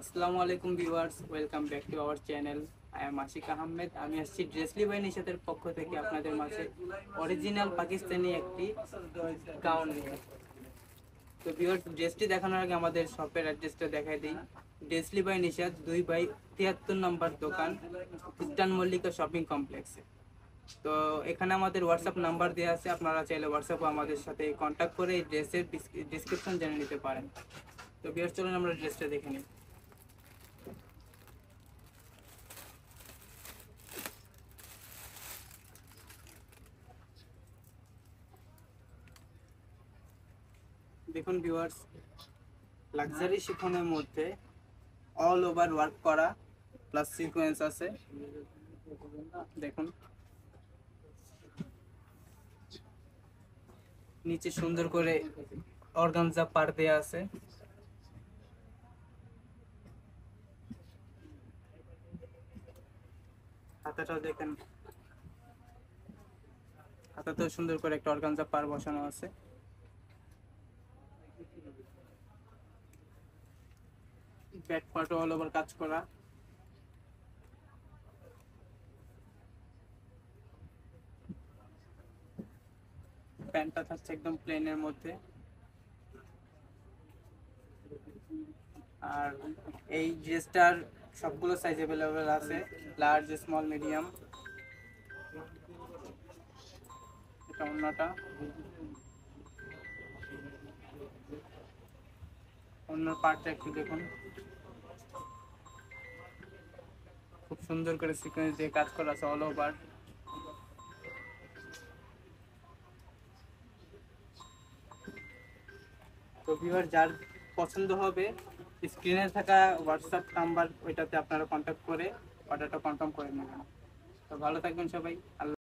আসসালামু আলাইকুম viewers, welcome back to our channel. I am Ashik Ahmed. আমি আসছি ড্রেসলি বাই নিশাতের পক্ষ থেকে আপনাদের মাঝে অরিজিনাল পাকিস্তানি একটি গাউন নিয়ে। তো ভিউয়ার্স, ড্রেসটি দেখানোর আগে আমাদের শপের অ্যাড্রেসটা দেখাই দিই। ড্রেসলি বাই নিশাত 2/73 নম্বর দোকান, ইস্টার্ন মল্লিকা শপিং কমপ্লেক্সে। তো এখানে আমাদের হোয়াটসঅ্যাপ নাম্বার দেওয়া আছে, আপনারা চাইলে হোয়াটসঅ্যাপে আমাদের সাথে কন্ট্যাক্ট করে এই ড্রেসের ডিসক্রিপশন জেনে নিতে পারেন। তো ভিউয়ার্স, চলুন আমরা ড্রেসটা দেখে নিই। দেখুন ভিউয়ার্স, লাক্সারি শিফনের মধ্যে অল ওভার ওয়ার্ক করা প্লাস সিকোয়েন্স আছে। দেখুন, নিচে সুন্দর করে অর্গানজা পার দেয়া আছে। হাতাটাও দেখেন, হাতাতেও সুন্দর করে একটা অর্গানজা পার বসানো আছে। ব্যাক পার্টও অল ওভার কাজ করা। প্যান্টটা থাকছে একদম প্লেনের মধ্যে। আর এই ড্রেসটার সবগুলো সাইজ অ্যাভেলেবেল আছে, লার্জ, স্মল, মিডিয়াম। এটা অন্যটা, অন্য পার্টটা একটু দেখুন, খুব সুন্দর করে সিকোয়েন্স দিয়ে কাজ করা আছে অল ওভার। তো ভিউয়ার, যার পছন্দ হবে স্ক্রিনে থাকা হোয়াটসঅ্যাপ নাম্বার, ওইটাতে আপনারা কন্ট্যাক্ট করে অর্ডারটা কনফার্ম করে নেবেন। তো ভালো থাকবেন সবাই। আল্লাহ।